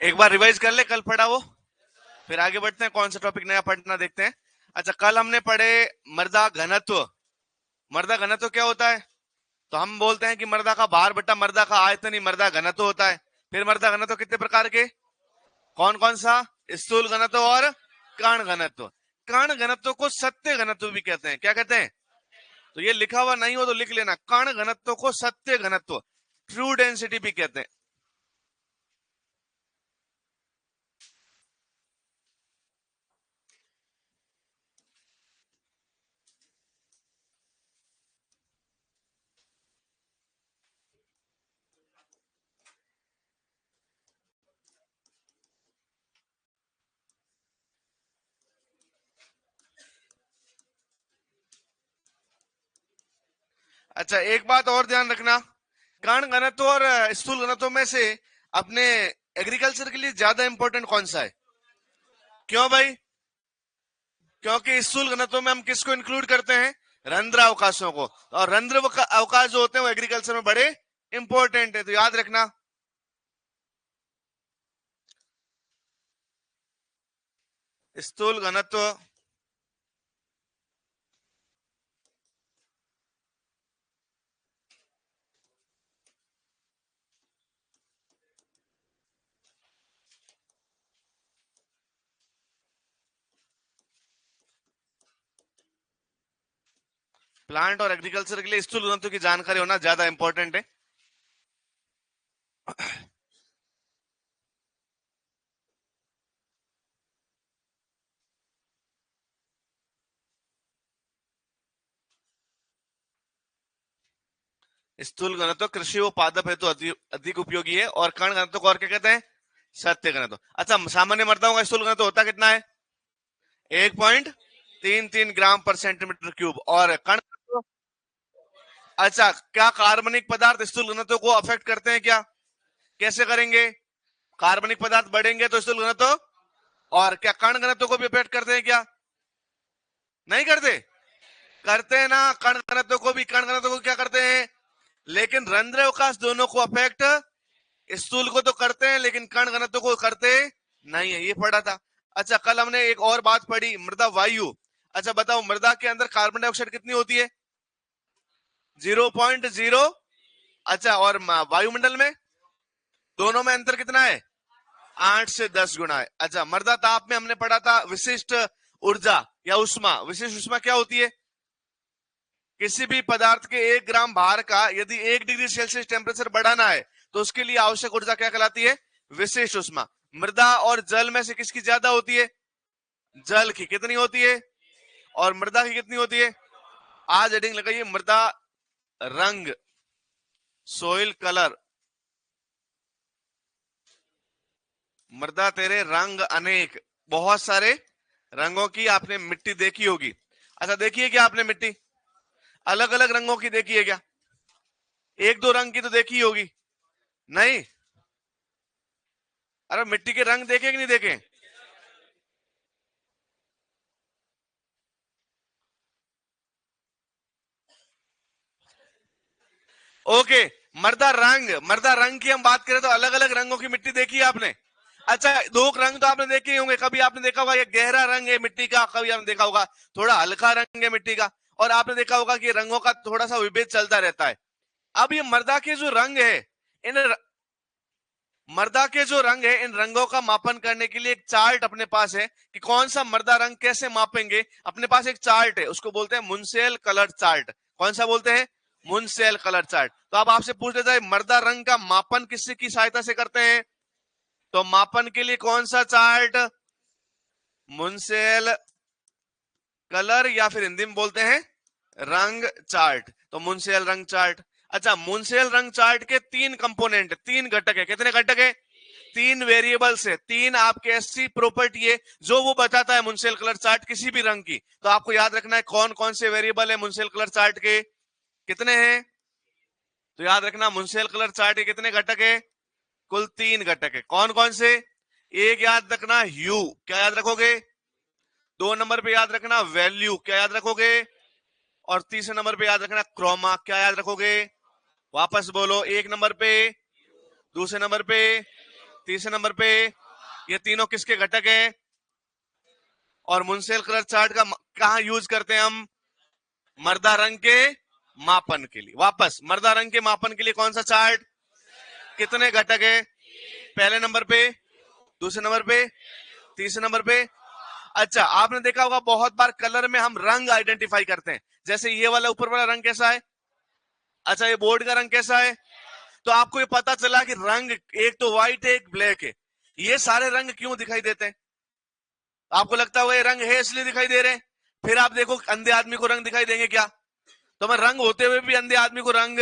एक बार रिवाइज कर ले कल पढ़ा वो, फिर आगे बढ़ते हैं, कौन सा टॉपिक नया पढ़ना देखते हैं। अच्छा, कल हमने पढ़े मर्दा घनत्व। मर्दा घनत्व क्या होता है? तो हम बोलते हैं कि मर्दा का भार बटा मर्दा का आयतन ही मर्दा घनत्व होता है। फिर मर्दा घनत्व कितने प्रकार के, कौन कौन सा? स्थूल घनत्व और कण घनत्व। कण घनत्व को सत्य घनत्व भी कहते हैं। क्या कहते हैं? तो ये लिखा हुआ नहीं हो तो लिख लेना, कण घनत्व को सत्य घनत्व, ट्रू डेंसिटी भी कहते हैं। अच्छा, एक बात और ध्यान रखना, कण घनत्व और स्थूल घनत्व में से अपने एग्रीकल्चर के लिए ज्यादा इंपॉर्टेंट कौन सा है? क्यों भाई? क्योंकि स्थूल घनत्व में हम किसको इंक्लूड करते हैं? रंध्र अवकाशों को। और रंध्र अवकाश जो होते हैं वो एग्रीकल्चर में बड़े इंपॉर्टेंट है, तो याद रखना। स्थूल घनत्व प्लांट और एग्रीकल्चर के लिए स्थूल घनत्व की जानकारी होना ज्यादा इंपॉर्टेंट है। स्थूल घनत्व कृषि व पादप हेतु अधिक उपयोगी है, और कण घनत्व को और क्या कहते हैं? सत्य घनत्व। अच्छा, सामान्य मर्दाओं का स्थूल घनत्व होता कितना है? 1.33 ग्राम पर सेंटीमीटर क्यूब। और कण घनत्व? अच्छा, क्या कार्बनिक पदार्थ स्थूल घनत्व को अफेक्ट करते हैं क्या? कैसे करेंगे? कार्बनिक पदार्थ बढ़ेंगे तो स्थूल घनत्व, और क्या कण घनत्व को भी अफेक्ट करते हैं क्या? नहीं करते? करते हैं ना, कण घनत्व को भी। कण घनत्व को क्या करते हैं? लेकिन रंध्र अवकाश दोनों को अफेक्ट स्थूल को तो करते हैं, लेकिन कण घनत्व को करते नहीं है, ये पढ़ा था। अच्छा, कल हमने एक और बात पढ़ी, मृदा वायु। अच्छा बताओ, मृदा के अंदर कार्बन डाइऑक्साइड कितनी होती है? 0.0। अच्छा, और वायुमंडल में? दोनों में अंतर कितना है? 8 से 10 गुना है। अच्छा, मृदा ताप में हमने पढ़ा था विशिष्ट ऊर्जा या उष्मा। विशिष्ट उष्मा क्या होती है? किसी भी पदार्थ के 1 ग्राम भार का यदि 1 डिग्री सेल्सियस टेम्परेचर बढ़ाना है तो उसके लिए आवश्यक ऊर्जा क्या कहलाती है? विशिष्ट उष्मा। मृदा और जल में से किसकी ज्यादा होती है? जल की। कितनी होती है? और मृदा की कितनी होती है? आज हेडिंग लगाइए, मृदा रंग, सोइल कलर। मृदा तेरे रंग अनेक, बहुत सारे रंगों की आपने मिट्टी देखी होगी। अच्छा, देखिए क्या आपने मिट्टी अलग अलग रंगों की देखी है क्या? एक दो रंग की तो देखी होगी? नहीं? अरे मिट्टी के रंग देखे कि नहीं देखे? ओके, मर्दा रंग की हम बात करें तो अलग अलग रंगों की मिट्टी देखी है आपने? अच्छा, दो रंग तो आपने देखे ही होंगे। कभी आपने देखा होगा ये गहरा रंग है मिट्टी का, कभी आपने देखा होगा थोड़ा हल्का रंग है मिट्टी का, और आपने देखा होगा कि रंगों का थोड़ा सा विभेद चलता रहता है। अब ये मर्दा के जो रंग है, इन मर्दा के जो रंग है, इन रंगों का मापन करने के लिए एक चार्ट अपने पास है कि कौन सा मर्दा रंग कैसे मापेंगे। अपने पास एक चार्ट है, उसको बोलते हैं मुनसेल कलर चार्ट। कौन सा बोलते हैं? मुनसेल कलर चार्ट। तो अब आपसे पूछ लेता है, मर्दा रंग का मापन किससे की सहायता से करते हैं? तो मापन के लिए कौन सा चार्ट? मुनसेल कलर, या फिर हिंदी में बोलते हैं रंग चार्ट। तो मुनसेल रंग चार्ट। अच्छा, मुनसेल रंग चार्ट के 3 कंपोनेंट, 3 घटक है। कितने घटक है? 3 वेरिएबल्स है, 3 आपके ऐसी प्रॉपर्टी है जो वो बताता है मुनसेल कलर चार्ट किसी भी रंग की। तो आपको याद रखना है कौन कौन से वेरिएबल है मुनसेल कलर चार्ट के, कितने हैं? तो याद रखना, मुनसेल कलर चार्ट के कितने घटक है? कुल 3 घटक है। कौन कौन से? एक याद रखना ह्यू, क्या याद रखोगे? 2 नंबर पे याद रखना वैल्यू, क्या याद रखोगे? और तीसरे नंबर पे याद रखना क्रोमा, क्या याद रखोगे? वापस बोलो, 1 नंबर पे, दूसरे नंबर पे, तीसरे नंबर पे ये तीनों किसके घटक हैं? और मुंसेल कलर चार्ट का कहां यूज करते हैं हम? मर्दा रंग के मापन के लिए। वापस मर्दा रंग के मापन के लिए कौन सा चार्ट? कितने घटक है? पहले नंबर पे, दूसरे नंबर पे, तीसरे नंबर पे। अच्छा, आपने देखा होगा बहुत बार कलर में हम रंग आइडेंटिफाई करते हैं। जैसे ये वाला ऊपर वाला रंग कैसा है? अच्छा, ये बोर्ड का रंग कैसा है? तो आपको ये पता चला कि रंग एक तो व्हाइट है, एक ब्लैक है। ये सारे रंग क्यों दिखाई देते हैं? आपको लगता होगा ये रंग है इसलिए दिखाई दे रहे हैं। फिर आप देखो अंधे आदमी को रंग दिखाई देंगे क्या? तो मैं रंग होते हुए भी अंधे आदमी को रंग।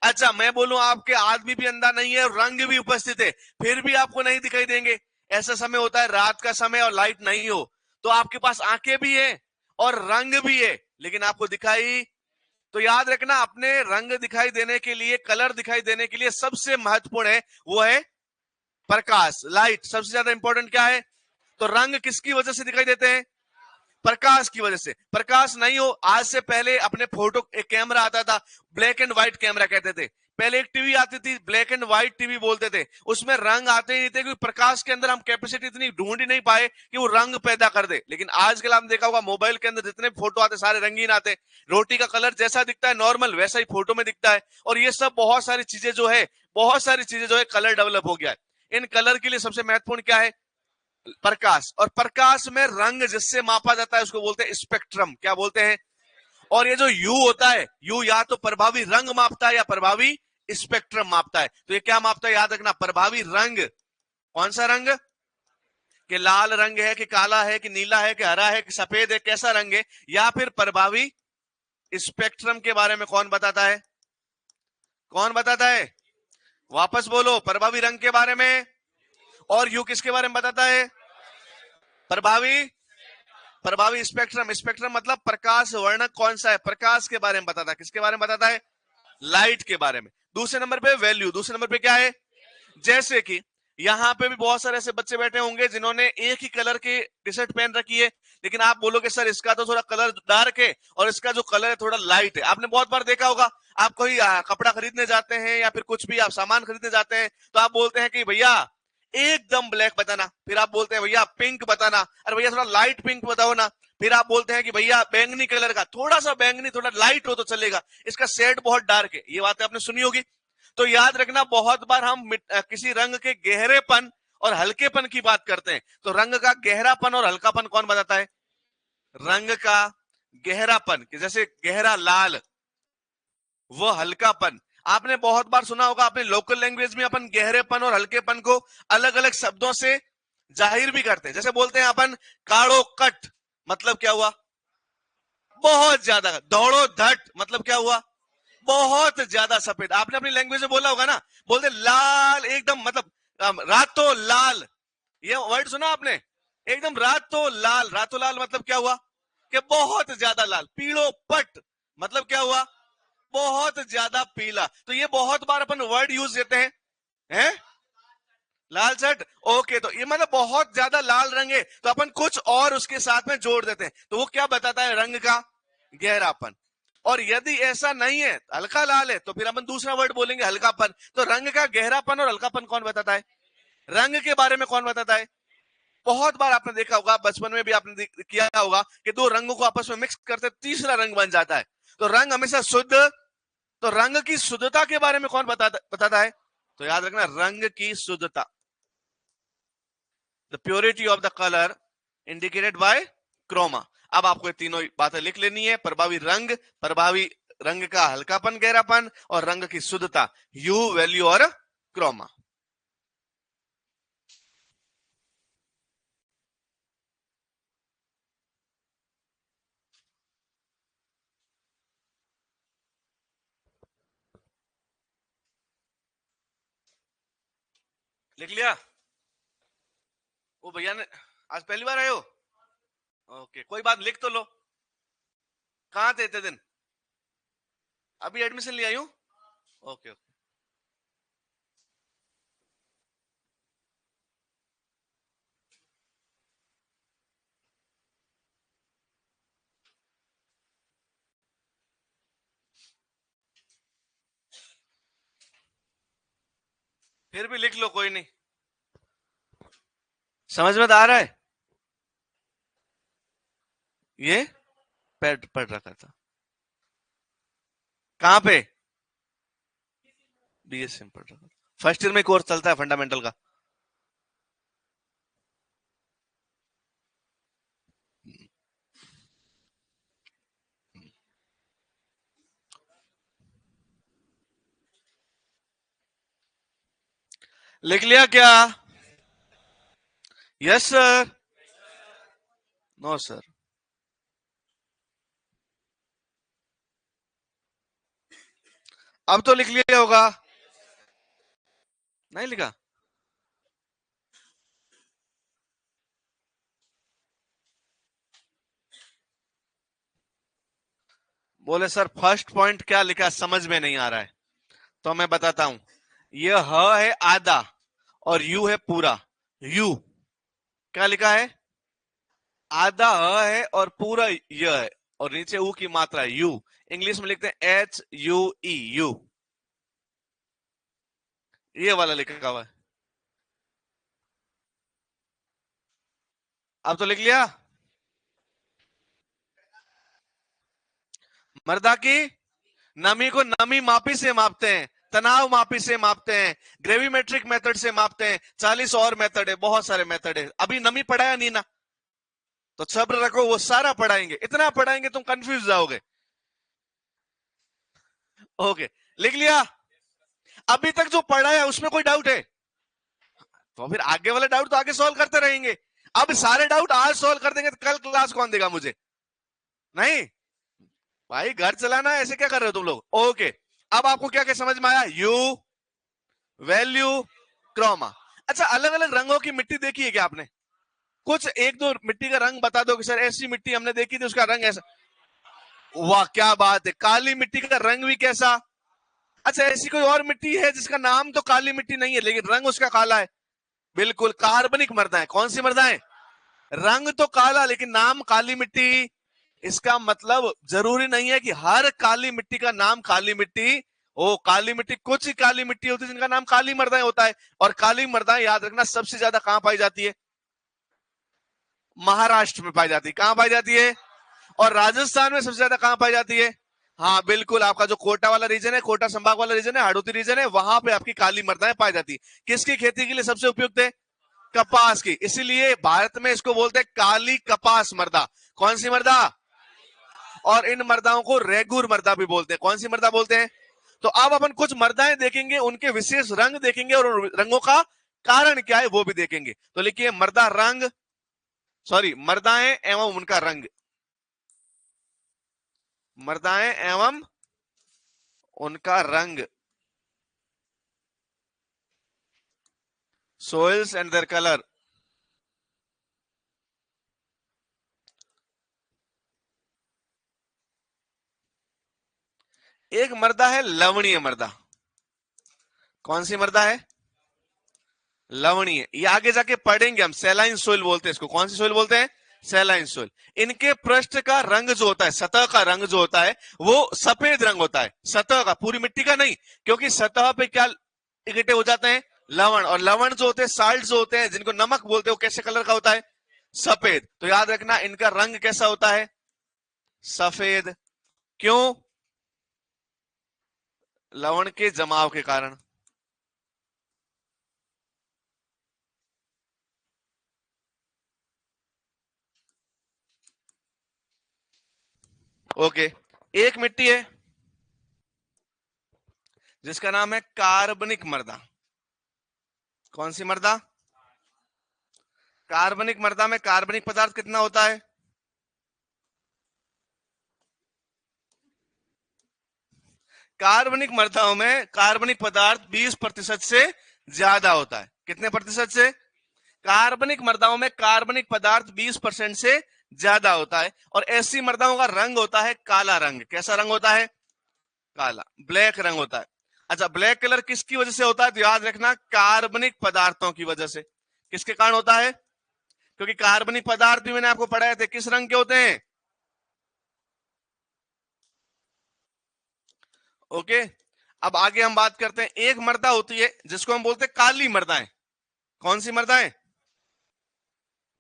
अच्छा, मैं बोलूं आपके आदमी भी अंधा नहीं है और रंग भी उपस्थित है, फिर भी आपको नहीं दिखाई देंगे। ऐसा समय होता है रात का समय और लाइट नहीं हो, तो आपके पास आंखें भी है और रंग भी है, लेकिन आपको दिखाई। तो याद रखना, अपने रंग दिखाई देने के लिए, कलर दिखाई देने के लिए सबसे महत्वपूर्ण है वो है प्रकाश, लाइट। सबसे ज्यादा इंपॉर्टेंट क्या है? तो रंग किसकी वजह से दिखाई देते हैं? प्रकाश की वजह से। प्रकाश नहीं हो, आज से पहले अपने फोटो, एक कैमरा आता था, ब्लैक एंड व्हाइट कैमरा कहते थे। पहले एक टीवी आती थी, ब्लैक एंड व्हाइट टीवी बोलते थे, उसमें रंग आते ही नहीं थे, क्योंकि प्रकाश के अंदर हम कैपेसिटी इतनी ढूंढ ही नहीं पाए कि वो रंग पैदा कर दे। लेकिन आजकल आपने देखा होगा मोबाइल के अंदर जितने फोटो आते सारे रंगीन आते। रोटी का कलर जैसा दिखता है नॉर्मल, वैसा ही फोटो में दिखता है। और ये सब बहुत सारी चीजें जो है, बहुत सारी चीजें जो है, कलर डेवलप हो गया है। इन कलर के लिए सबसे महत्वपूर्ण क्या है? प्रकाश। और प्रकाश में रंग जिससे मापा जाता है उसको बोलते हैं स्पेक्ट्रम। क्या बोलते हैं? और ये जो यू होता है, यू या तो प्रभावी रंग मापता है या प्रभावी स्पेक्ट्रम मापता है। तो ये क्या मापता है? याद रखना, प्रभावी रंग। कौन सा रंग? कि लाल रंग है, कि काला है, कि नीला है, कि हरा है, कि सफेद है, कैसा रंग है? या फिर प्रभावी स्पेक्ट्रम के बारे में कौन बताता है? कौन बताता है? वापस बोलो, प्रभावी रंग के बारे में। और यू किसके बारे में बताता है? प्रभावी, प्रभावी स्पेक्ट्रम। स्पेक्ट्रम मतलब प्रकाश वर्णक कौन सा है, प्रकाश के बारे में बताता है। किसके बारे में बताता है? लाइट के बारे में। दूसरे नंबर पे वैल्यू। दूसरे नंबर पे क्या है? जैसे कि यहां पे भी बहुत सारे ऐसे बच्चे बैठे होंगे जिन्होंने एक ही कलर की टी शर्ट पहन रखी है, लेकिन आप बोलोगे सर इसका तो थोड़ा कलर डार्क है और इसका जो कलर है थोड़ा लाइट है। आपने बहुत बार देखा होगा, आप कोई कपड़ा खरीदने जाते हैं या फिर कुछ भी आप सामान खरीदने जाते हैं, तो आप बोलते हैं कि भैया एकदम ब्लैक बताना, फिर आप बोलते हैं भैया पिंक बताना, अरे भैया थोड़ा लाइट पिंक बताओ ना, फिर आप बोलते हैं कि भैया बैंगनी कलर का, थोड़ा सा बैंगनी, थोड़ा लाइट हो तो चलेगा, इसका शेड बहुत डार्क है। ये बातें आपने सुनी होगी। तो याद रखना, बहुत बार हम किसी रंग के गहरेपन और हल्केपन की बात करते हैं, तो रंग का गहरापन और हल्कापन कौन बताता है? रंग का गहरापन, जैसे गहरा लाल, वो हल्कापन। आपने बहुत बार सुना होगा, अपने लोकल लैंग्वेज में अपन गहरेपन और हल्केपन को अलग अलग शब्दों से जाहिर भी करते हैं। जैसे बोलते हैं अपन काड़ो कट, मतलब क्या हुआ? बहुत ज्यादा। दौड़ो धट, मतलब क्या हुआ? बहुत ज्यादा सफेद। आपने अपनी लैंग्वेज में बोला होगा ना, बोलते लाल एकदम, मतलब रातों लाल, ये वर्ड सुना आपने? एकदम रातों लाल। रातों लाल मतलब क्या हुआ? कि बहुत ज्यादा लाल। पीड़ो पट, मतलब क्या हुआ? बहुत ज्यादा पीला। तो ये बहुत बार अपन वर्ड यूज देते हैं। लाल शर्ट, ओके, तो ये मतलब बहुत ज्यादा लाल रंग है, तो अपन कुछ और उसके साथ में जोड़ देते हैं, तो वो क्या बताता है? रंग का गहरापन। और यदि ऐसा नहीं है, हल्का लाल है, तो फिर अपन दूसरा वर्ड बोलेंगे हल्कापन। तो रंग का गहरापन और हल्कापन कौन बताता है? रंग के बारे में कौन बताता है? बहुत बार आपने देखा होगा, बचपन में भी आपने किया होगा कि दो रंगों को आपस में मिक्स करते तीसरा रंग बन जाता है। तो रंग हमेशा शुद्ध। तो रंग की शुद्धता के बारे में कौन बताता है? तो याद रखना, रंग की शुद्धता, the purity of the colour indicated by chroma. अब आपको ये तीनों बातें लिख लेनी है। प्रभावी रंग, प्रभावी रंग का हल्कापन गहरापन, और रंग की शुद्धता, यू, वैल्यू और क्रोमा। लिख लिया? वो भैया ने आज पहली बार आए हो? ओके, कोई बात, लिख तो लो। कहाँ थे इतने दिन? अभी एडमिशन लिया हूँ। Okay okay. फिर भी लिख लो, कोई नहीं। समझ में तो आ रहा है? ये पढ़ रखा था कहां पे? बीएससी में पढ़ रखा था, फर्स्ट ईयर में कोर्स चलता है फंडामेंटल का। लिख लिया क्या? Yes sir. No sir. अब तो लिख लिया होगा। नहीं लिखा? बोले सर फर्स्ट पॉइंट क्या लिखा समझ में नहीं आ रहा है, तो मैं बताता हूं। ये ह है आधा और यू है पूरा। यू क्या लिखा है? आधा ह है और पूरा य है, और नीचे ऊ की मात्रा यू। इंग्लिश में लिखते हैं HUE, यू। ये वाला लिखा हुआ है। अब तो लिख लिया। मर्दा की नमी को नमी मापी से मापते हैं, तनाव मापी से मापते हैं, ग्रेविमेट्रिक मेथड से मापते हैं, 40 और मेथड है, बहुत सारे मेथड है। अभी नमी पढ़ाया नहीं ना, तो सब्र रखो, वो सारा पढ़ाएंगे, इतना पढ़ाएंगे तुम कंफ्यूज जाओगे। ओके, लिख लिया। अभी तक जो पढ़ा है उसमें कोई डाउट है? तो फिर आगे वाले डाउट तो आगे सॉल्व करते रहेंगे। अब सारे डाउट आज सॉल्व कर देंगे तो कल क्लास कौन देगा मुझे? नहीं भाई, घर चलाना है, ऐसे क्या कर रहे हो तुम लोग? ओके, अब आपको क्या क्या समझ में आया? Hue, value, chroma. अच्छा, अलग अलग रंगों की मिट्टी देखी है क्या आपने? कुछ एक दो मिट्टी का रंग बता दो कि सर ऐसी मिट्टी हमने देखी थी, उसका रंग ऐसा। वाह क्या बात है, काली मिट्टी का रंग भी कैसा? अच्छा, ऐसी कोई और मिट्टी है जिसका नाम तो काली मिट्टी नहीं है लेकिन रंग उसका काला है? बिल्कुल, कार्बनिक मृदा है। कौन सी मृदा है? रंग तो काला लेकिन नाम काली मिट्टी। इसका मतलब जरूरी नहीं है कि हर काली मिट्टी का नाम काली मिट्टी। ओ काली मिट्टी, कुछ ही काली मिट्टी होती है जिनका नाम काली मृदाएं होता है। और काली मृदाएं याद रखना सबसे ज्यादा कहां पाई जाती है? महाराष्ट्र में पाई जाती है। कहां पाई जाती है? और राजस्थान में सबसे ज्यादा कहां पाई जाती है? हाँ बिल्कुल, आपका जो कोटा वाला रीजन है, कोटा संभाग वाला रीजन है, हाड़ौती रीजन है, वहां पे आपकी काली मृदाएं पाई जाती है। किसकी खेती के लिए सबसे उपयुक्त है? कपास की। इसीलिए भारत में इसको बोलते हैं काली कपास मृदा। कौन सी मृदा? और इन मृदाओं को रेगुर मृदा भी बोलते हैं। कौन सी मृदा बोलते हैं? तो अब अपन कुछ मृदाएं देखेंगे, उनके विशेष रंग देखेंगे, और रंगों का कारण क्या है वो भी देखेंगे। तो लिखिए मृदा रंग, सॉरी मृदाएं एवं उनका रंग। मृदाएं एवं उनका रंग। Soils and their colour. एक मृदा है लवणीय मृदा। कौन सी मृदा है? लवणीय। ये आगे जाके पढ़ेंगे हम, सेलाइन सोइल बोलते हैं इसको। कौन सी सोइल बोलते हैं? सेलाइन सोइल। इनके पृष्ठ का रंग जो होता है, सतह का रंग जो होता है, वो सफेद रंग होता है। सतह का, पूरी मिट्टी का नहीं, क्योंकि सतह पे क्या इकट्ठे हो जाते हैं? लवण। और लवण जो होते हैं, साल्ट जो होते हैं, जिनको नमक बोलते हैं, वो कैसे कलर का होता है? सफेद। तो याद रखना इनका रंग कैसा होता है? सफेद। क्यों? लवण के जमाव के कारण। ओके, एक मिट्टी है जिसका नाम है कार्बनिक मृदा। कौन सी मृदा? कार्बनिक मृदा में कार्बनिक पदार्थ कितना होता है? कार्बनिक मृदाओं में कार्बनिक पदार्थ 20% से ज्यादा होता है। कितने प्रतिशत से? कार्बनिक मृदाओं में कार्बनिक पदार्थ 20% से ज्यादा होता है। और ऐसी मृदाओं का रंग होता है काला रंग। कैसा रंग होता है? काला, ब्लैक रंग होता है। अच्छा, ब्लैक कलर किसकी वजह से होता है? तो याद रखना कार्बनिक पदार्थों की वजह से। किसके कारण होता है? क्योंकि कार्बनिक पदार्थ भी मैंने आपको पढ़ाए थे किस रंग के होते हैं। ओके, अब आगे हम बात करते हैं। एक मृदा होती है जिसको हम बोलते हैं काली मृदाएं। कौन सी मृदाएं?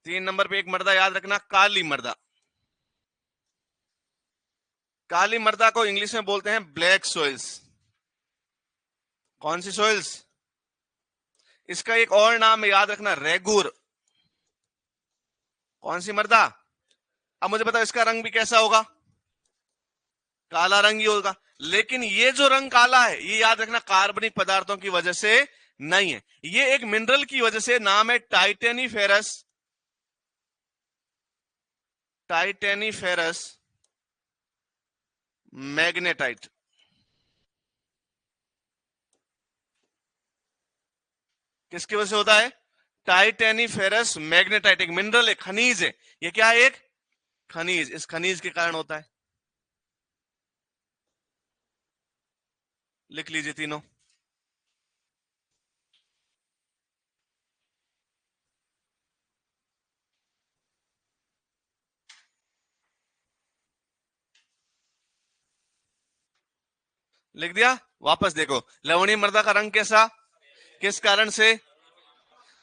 3 नंबर पे एक मर्दा याद रखना, काली मर्दा। काली मर्दा को इंग्लिश में बोलते हैं ब्लैक सोइल्स। कौन सी सोइल्स? इसका एक और नाम है, याद रखना, रेगुर। कौन सी मर्दा? अब मुझे बताओ इसका रंग भी कैसा होगा? काला रंग ही होगा। लेकिन ये जो रंग काला है, ये याद रखना कार्बनिक पदार्थों की वजह से नहीं है, ये एक मिनरल की वजह से। नाम है टाइटेनीफेरस। टाइटेनीफेरस मैग्नेटाइट। किसकी वजह से होता है? टाइटेनीफेरस मैग्नेटाइट, एक मिनरल है, खनिज है। ये क्या है? एक खनिज। इस खनिज के कारण होता है। लिख लीजिए तीनों। लिख दिया? वापस देखो, लवणीय मृदा का रंग कैसा? किस कारण से?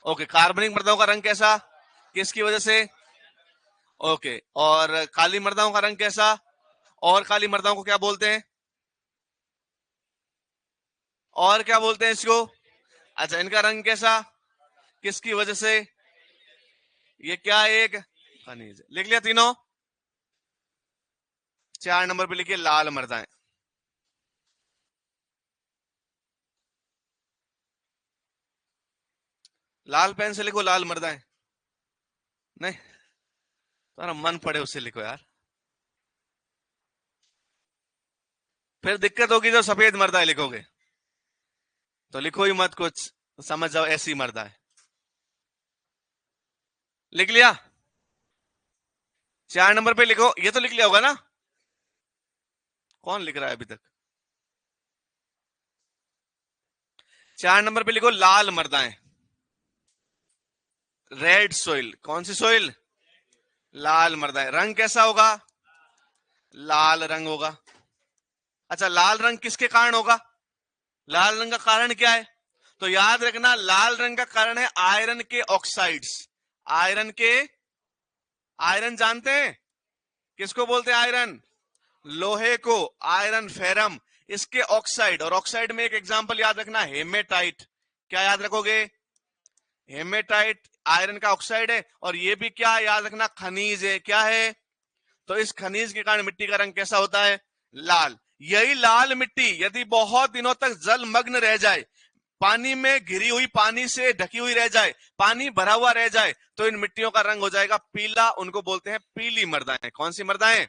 ओके। कार्बनिक मृदाओं का रंग कैसा? किसकी वजह से? ओके। और काली मृदाओं का रंग कैसा? और काली मृदाओं को क्या बोलते हैं? और क्या बोलते हैं इसको? अच्छा, इनका रंग कैसा? किसकी वजह से? ये क्या? एक खनिज। लिख लिया तीनों? 4 नंबर पे लिखिए लाल मृदाएं। लाल पेन से लिखो लाल मृदाएं। नहीं, तुम्हारा मन पड़े उससे लिखो यार, फिर दिक्कत होगी जब सफेद मर्दा लिखोगे। तो लिखो ही मत कुछ, समझ जाओ ऐसी मर्दा है। लिख लिया? 4 नंबर पे लिखो, ये तो लिख लिया होगा ना? कौन लिख रहा है अभी तक? 4 नंबर पे लिखो लाल मर्दाएं, रेड सोइल। कौन सी सोइल? लाल मर्दाएं। रंग कैसा होगा? लाल रंग होगा। अच्छा, लाल रंग किसके कारण होगा? लाल रंग का कारण क्या है? तो याद रखना, लाल रंग का कारण है आयरन के ऑक्साइड्स। आयरन के, आयरन जानते हैं किसको बोलते हैं? आयरन, लोहे को, आयरन फेरम, इसके ऑक्साइड। और ऑक्साइड में एक एग्जांपल याद रखना, हेमेटाइट। क्या याद रखोगे? हेमेटाइट आयरन का ऑक्साइड है, और ये भी क्या याद रखना? खनिज है। क्या है? तो इस खनिज के कारण मिट्टी का रंग कैसा होता है? लाल। यही लाल मिट्टी यदि बहुत दिनों तक जलमग्न रह जाए, पानी में घिरी हुई, पानी से ढकी हुई रह जाए, पानी भरा हुआ रह जाए, तो इन मिट्टियों का रंग हो जाएगा पीला। उनको बोलते हैं पीली मृदाएं। कौन सी मृदाएं?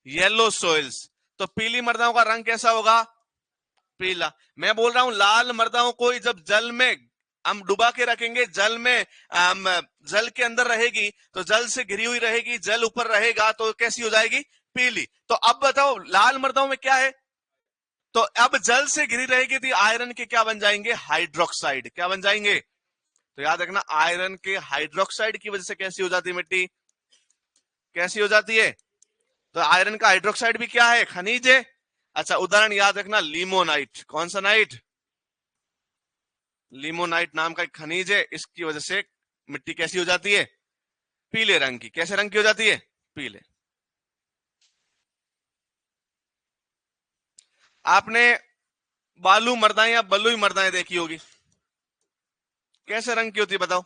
Yellow soils. तो पीली मृदाओं का रंग कैसा होगा? पीला। मैं बोल रहा हूं लाल मृदाओं को जब जल में हम डुबा के रखेंगे, जल में जल के अंदर रहेगी, तो जल से घिरी हुई रहेगी, जल ऊपर रहेगा, तो कैसी हो जाएगी? पीली। तो अब बताओ लाल मृदाओं में क्या है? तो अब जल से घिरी रहेगी तो आयरन के क्या बन जाएंगे? हाइड्रोक्साइड। क्या बन जाएंगे? तो याद रखना, आयरन के हाइड्रोक्साइड की वजह से कैसी हो जाती है मिट्टी? कैसी हो जाती है? तो आयरन का हाइड्रोक्साइड भी क्या है? खनिज है। अच्छा, उदाहरण याद रखना, लिमोनाइट। कौन सा नाइट? लिमोनाइट नाम का एक खनिज है, इसकी वजह से मिट्टी कैसी हो जाती है? पीले रंग की। कैसे रंग की हो जाती है? पीले। आपने बालू मर्दाएं या बलुई मर्दाएं देखी होगी, कैसे रंग की होती है बताओ?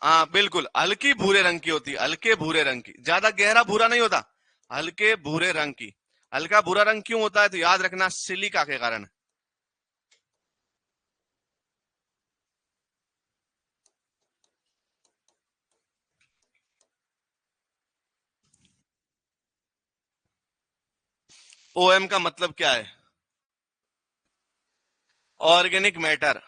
हाँ बिल्कुल, हल्की भूरे रंग की होती है। हल्के भूरे रंग की, ज्यादा गहरा भूरा नहीं होता, हल्के भूरे रंग की। हल्का भूरा रंग क्यों होता है? तो याद रखना, सिलिका के कारण। ओएम का मतलब क्या है? Organic matter.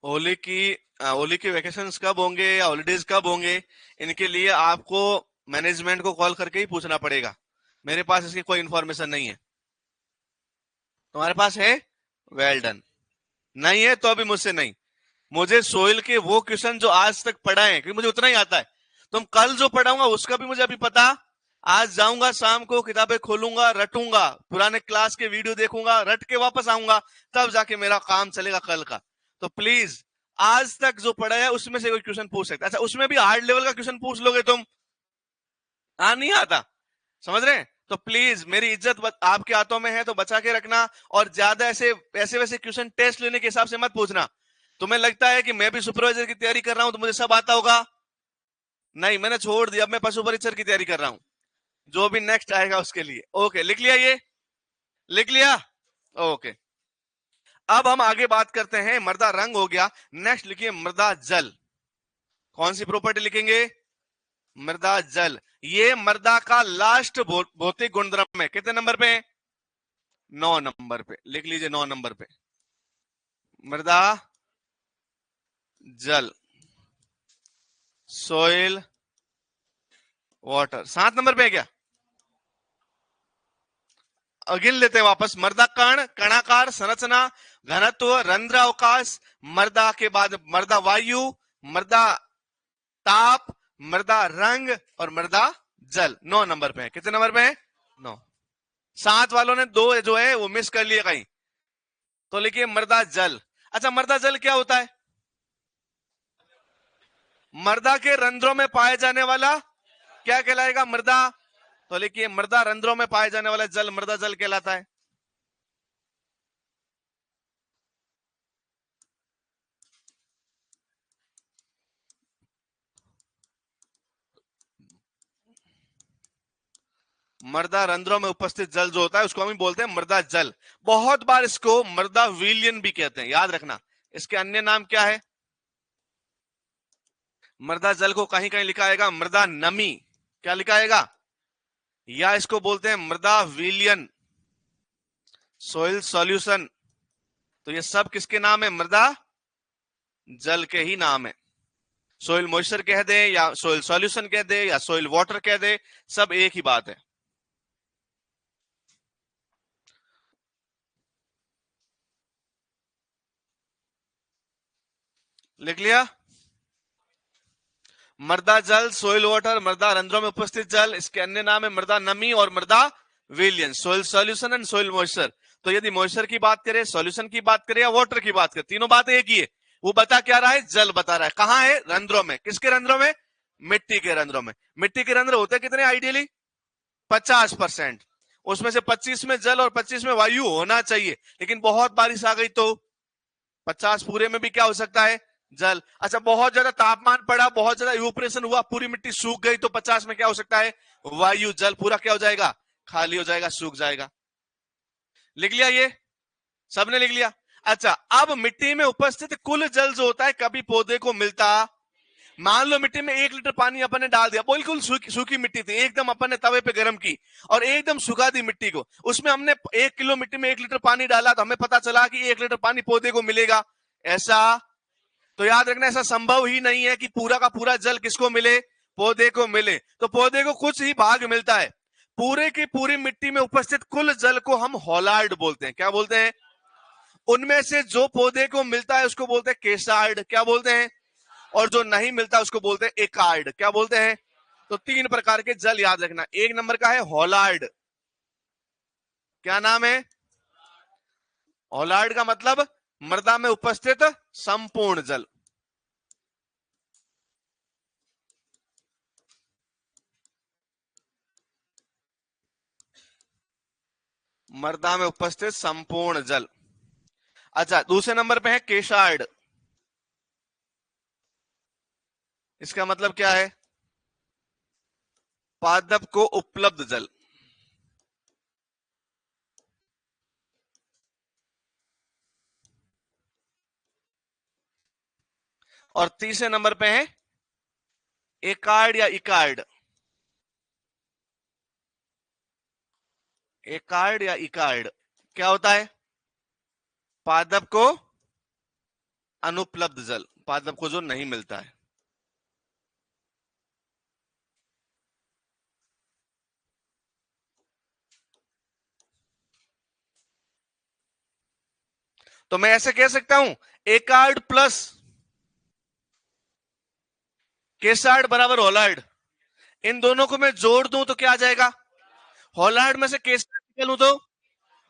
होली की होली के वेकेशंस कब होंगे या हॉलीडेज कब होंगे, इनके लिए आपको मैनेजमेंट को कॉल करके ही पूछना पड़ेगा। मेरे पास इसकी कोई इंफॉर्मेशन नहीं है। तुम्हारे पास है? Well done. नहीं है तो अभी मुझसे नहीं। मुझे सोइल के वो क्वेश्चन जो आज तक पढ़ाए हैं, क्योंकि मुझे उतना ही आता है, तुम कल जो पढ़ाऊंगा उसका भी मुझे अभी पता। आज जाऊंगा शाम को, किताबें खोलूंगा, रटूंगा, पुराने क्लास के वीडियो देखूंगा, रट के वापस आऊंगा, तब जाके मेरा काम चलेगा कल का। तो प्लीज आज तक जो पढ़ा है उसमें से कोई क्वेश्चन पूछ सकता है। अच्छा, उसमें भी हार्ड लेवल का क्वेश्चन पूछ लोगे तुम? हाँ, नहीं आता, समझ रहे हैं? तो प्लीज मेरी इज्जत आपके हाथों में है, तो बचा के रखना। और ज्यादा ऐसे ऐसे वैसे क्वेश्चन टेस्ट लेने के हिसाब से मत पूछना। तुम्हें लगता है कि मैं भी सुपरवाइजर की तैयारी कर रहा हूं तो मुझे सब आता होगा? नहीं, मैंने छोड़ दिया, अब मैं पशु परीक्षक की तैयारी कर रहा हूं, जो भी नेक्स्ट आएगा उसके लिए। ओके, लिख लिया ये? लिख लिया? ओके। अब हम आगे बात करते हैं, मृदा रंग हो गया, नेक्स्ट लिखिए मृदा जल। कौन सी प्रॉपर्टी लिखेंगे? मृदा जल। ये मृदा का लास्ट भौतिक गुणधर्म है। कितने नंबर पे? 9 नंबर पे। लिख लीजिए 9 नंबर पे मृदा जल, सोइल वाटर। 7 नंबर पे है क्या? गिन लेते हैं वापस। मृदा कण, कणाकार संरचना, घनत्व, रंध्र अवकाश, मृदा के बाद मृदा वायु, मृदा ताप, मृदा रंग और मृदा जल। 9 नंबर पे है। कितने नंबर पे है? 9। 7 वालों ने 2 जो है वो मिस कर लिए कहीं, तो लिखिए मृदा जल। अच्छा, मृदा जल क्या होता है? मृदा के रंध्रों में पाए जाने वाला क्या कहलाएगा? मृदा। तो लिखिए मृदा रंध्रों में पाए जाने वाला जल मृदा जल कहलाता है। मृदा रंध्रों में उपस्थित जल जो होता है उसको हम बोलते हैं मृदा जल। बहुत बार इसको मृदा विलियन भी कहते हैं, याद रखना। इसके अन्य नाम क्या है? मृदा जल को कहीं कहीं लिखा आएगा मृदा नमी। क्या लिखा आएगा? या इसको बोलते हैं मृदा विलियन, सोइल सॉल्यूशन। तो ये सब किसके नाम है? मृदा जल के ही नाम है। सोइल मॉइस्चर कह दे या सोइल सॉल्यूशन कह दे या सोइल वाटर कह दे, सब एक ही बात है। लिख लिया? मृदा जल, सोइल वाटर, मृदा रंध्रों में उपस्थित जल, इसके अन्य नाम है मृदा नमी और मृदा विलियन, soil solution and soil moisture. तो यदि मॉइस्चर की बात करें, सॉल्यूशन की बात करें या वाटर की बात करें, तीनों बातें एक ही है। वो बता क्या रहा है? जल बता रहा है। कहां है? रंध्रों में। किसके रंध्रों में? मिट्टी के रंध्रों में। मिट्टी के रंध्र होते कितने आइडियली? 50%। उसमें से 25 में जल और 25 में वायु होना चाहिए, लेकिन बहुत बारिश आ गई तो 50 पूरे में भी क्या हो सकता है? जल। अच्छा, बहुत ज्यादा तापमान पड़ा, बहुत ज्यादा इवोपरेशन हुआ, पूरी मिट्टी सूख गई तो 50 में क्या हो सकता है? वायु। जल पूरा क्या हो जाएगा? खाली हो जाएगा, सूख जाएगा। लिख लिया ये? सबने लिख लिया? अच्छा, अब मिट्टी में उपस्थित कुल जल जो होता है कभी पौधे को मिलता? मान लो मिट्टी में 1 लीटर पानी अपन ने डाल दिया, बिल्कुल सूखी मिट्टी थी एकदम, अपन ने तवे पे गर्म की और एकदम सुखा दी मिट्टी को। उसमें हमने 1 किलो मिट्टी में 1 लीटर पानी डाला, तो हमें पता चला कि 1 लीटर पानी पौधे को मिलेगा, ऐसा? तो याद रखना, ऐसा संभव ही नहीं है कि पूरा का पूरा जल किसको मिले? पौधे को मिले। तो पौधे को कुछ ही भाग मिलता है। पूरे की पूरी मिट्टी में उपस्थित कुल जल को हम हॉलार्ड बोलते हैं। क्या बोलते हैं? उनमें से जो पौधे को मिलता है उसको बोलते हैं केसार्ड। क्या बोलते हैं? और जो नहीं मिलता उसको बोलते हैं एकार्ड। क्या बोलते हैं? तो 3 प्रकार के जल याद रखना। 1 नंबर का है हॉलार्ड। क्या नाम है? हॉलार्ड का मतलब मृदा में उपस्थित संपूर्ण जल। मृदा में उपस्थित संपूर्ण जल। अच्छा, दूसरे नंबर पे है केशार्ड। इसका मतलब क्या है? पादप को उपलब्ध जल। और तीसरे नंबर पे है एकार्ड या इकार्ड। एकार्ड या इकार्ड क्या होता है? पादप को अनुपलब्ध जल, पादप को जो नहीं मिलता है। तो मैं ऐसे कह सकता हूं एकार्ड प्लस केसार्ड बराबर होलार्ड, इन दोनों को मैं जोड़ दूं तो क्या आ जाएगा? होलार्ड में से केसार्ड निकालूं तो,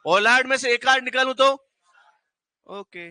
होलार्ड में से एकार्ड निकालूं तो, ओके।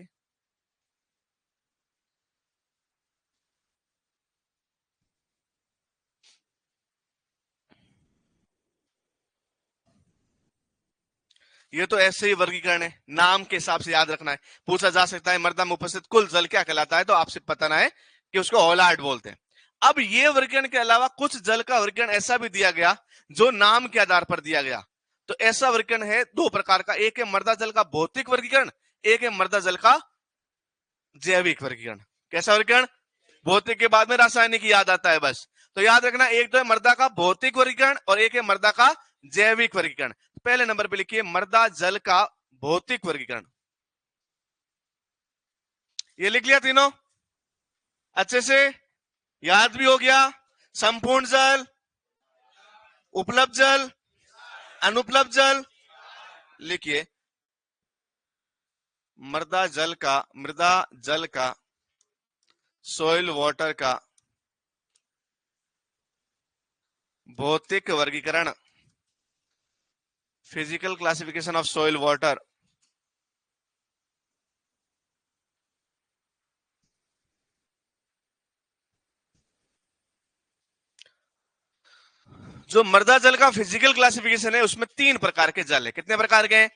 ये तो ऐसे ही वर्गीकरण है, नाम के हिसाब से याद रखना है। पूछा जा सकता है मर्दा में उपस्थित कुल जल क्या कहलाता है, तो आपसे बताना है कि उसको होलार्ड बोलते हैं। अब ये वर्गीकरण के अलावा कुछ जल का वर्गीकरण ऐसा भी दिया गया जो नाम के आधार पर दिया गया। तो ऐसा वर्गीकरण है दो प्रकार का, एक है मृदा जल का भौतिक वर्गीकरण, एक है मृदा जल का जैविक वर्गीकरण। कैसा वर्गीकरण? भौतिक के बाद में रासायनिक याद आता है बस। तो याद रखना, एक तो है मृदा का भौतिक वर्गीकरण और एक है मृदा का जैविक वर्गीकरण। पहले नंबर पे लिखिए मृदा जल का भौतिक वर्गीकरण। ये लिख लिया तीनों अच्छे से, याद भी हो गया। संपूर्ण जल, उपलब्ध जल, अनुपलब्ध जल। लिखिए मृदा जल का सॉइल वाटर का भौतिक वर्गीकरण, physical classification of soil water. जो मृदा जल का फिजिकल क्लासिफिकेशन है उसमें 3 प्रकार के जल है। कितने प्रकार के हैं?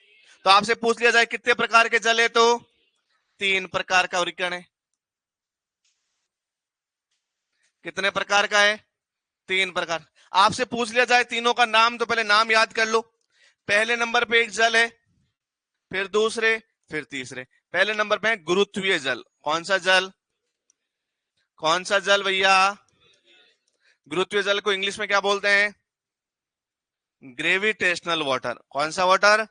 तो आपसे पूछ लिया जाए कितने प्रकार के जल है, तो 3 प्रकार का वर्गीकरण है। कितने प्रकार का है? 3 प्रकार। आपसे पूछ लिया जाए तीनों का नाम, तो पहले नाम याद कर लो। पहले नंबर पे एक जल है, फिर दूसरे, फिर तीसरे। पहले नंबर पे है गुरुत्वीय जल। कौन सा जल? कौन सा जल भैया? गुरुत्वीय जल को इंग्लिश में क्या बोलते हैं? Gravitational water. कौन सा वाटर?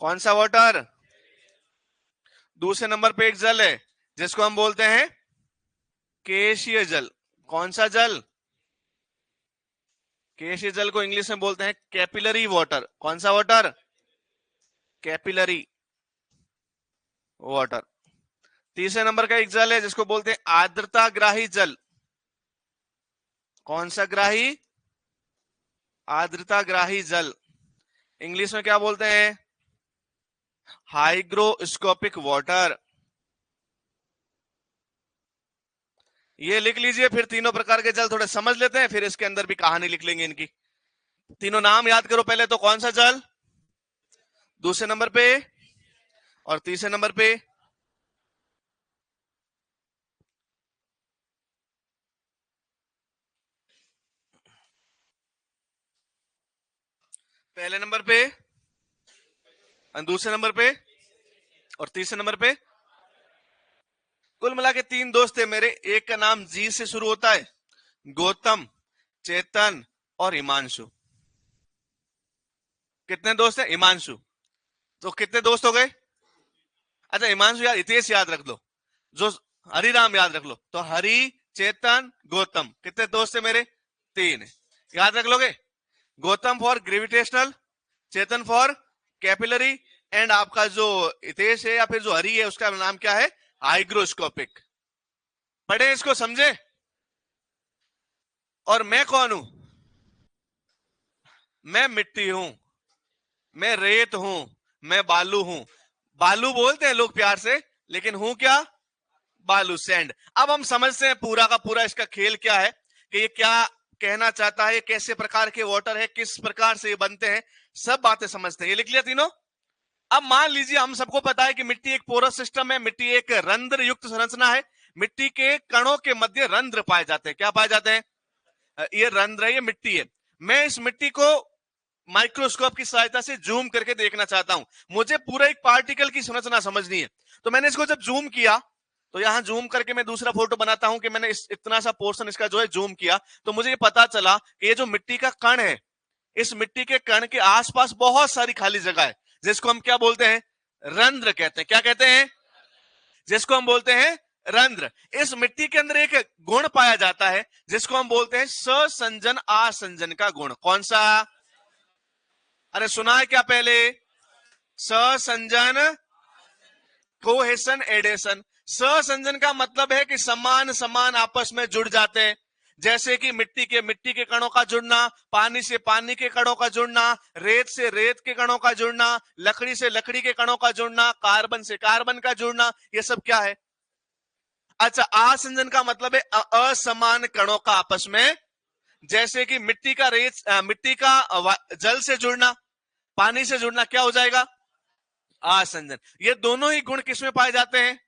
कौन सा वाटर? दूसरे नंबर पे एक जल है जिसको हम बोलते हैं केशीय जल। कौन सा जल? केशीय जल को इंग्लिश में बोलते हैं कैपिलरी वाटर। कौन सा वाटर? Capillary water. तीसरे नंबर का एक जल है जिसको बोलते हैं आर्द्रता ग्राही जल। कौन सा ग्राही? आर्द्रता ग्राही जल। इंग्लिश में क्या बोलते हैं? Hygroscopic water. ये लिख लीजिए। फिर तीनों प्रकार के जल थोड़े समझ लेते हैं, फिर इसके अंदर भी कहानी लिख लेंगे इनकी। तीनों नाम याद करो पहले तो। कौन सा जल, दूसरे नंबर पे, और तीसरे नंबर पे? पहले नंबर पे, दूसरे नंबर पे, और तीसरे नंबर पे। कुल मिला के 3 दोस्त थे मेरे। एक का नाम जी से शुरू होता है, गौतम, चेतन और हिमांशु। कितने दोस्त हैं? हिमांशु। तो कितने दोस्त हो गए? अच्छा हिमांशु याद, हितेश याद रख लो, जो हरिराम याद रख लो। तो हरि, चेतन, गौतम, कितने दोस्त है मेरे? 3। याद रख लोगे? Gautam for gravitational, Chetan for capillary, and आपका जो हितेश है या फिर जो हरि है उसका नाम क्या है? हाइग्रोस्कोपिक। पढ़े इसको, समझे? और मैं कौन हूं? मैं मिट्टी हूं, मैं रेत हूं, मैं बालू हूं। बालू बोलते हैं लोग प्यार से, लेकिन हूं क्या? बालू, सैंड। अब हम समझते हैं पूरा का पूरा इसका खेल क्या है, कि ये क्या कहना चाहता है, कैसे प्रकार के वाटर है, किस प्रकार से ये बनते हैं, सब बातें समझते हैं। ये लिख लिया तीनों। अब मान लीजिए हम सबको पता है कि मिट्टी एक पोरस सिस्टम है, मिट्टी एक रंध्र युक्त संरचना है। मिट्टी के कणों के मध्य रंध्र पाए जाते हैं। क्या पाए जाते हैं? ये रंध्र है, ये मिट्टी है। मैं इस मिट्टी को माइक्रोस्कोप की सहायता से जूम करके देखना चाहता हूं। मुझे पूरा एक पार्टिकल की संरचना समझनी है। तो मैंने इसको जब जूम किया, तो यहां जूम करके मैं दूसरा फोटो बनाता हूं कि मैंने इतना सा पोर्शन इसका जो है जूम किया, तो मुझे ये पता चला कि ये जो मिट्टी का कण है, इस मिट्टी के कण के आसपास बहुत सारी खाली जगह है, जिसको हम क्या बोलते हैं? रंध्र कहते हैं। क्या कहते हैं? जिसको हम बोलते हैं रंध्र। इस मिट्टी के अंदर एक गुण पाया जाता है जिसको हम बोलते हैं ससंजन आसंजन का गुण। कौन सा? अरे सुना है क्या पहले? ससंजन, कोहेसन, एडेशन। सहसंजन का मतलब है कि समान समान आपस में जुड़ जाते हैं, जैसे कि मिट्टी के कणों का जुड़ना, पानी से पानी के कणों का जुड़ना, रेत से रेत के कणों का जुड़ना, लकड़ी से लकड़ी के कणों का जुड़ना, कार्बन से कार्बन का जुड़ना, ये सब क्या है? अच्छा, आसंजन का मतलब है असमान कणों का आपस में, जैसे कि मिट्टी का जल से जुड़ना, पानी से जुड़ना, क्या हो जाएगा? आसंजन। ये दोनों ही गुण किसमें पाए जाते हैं?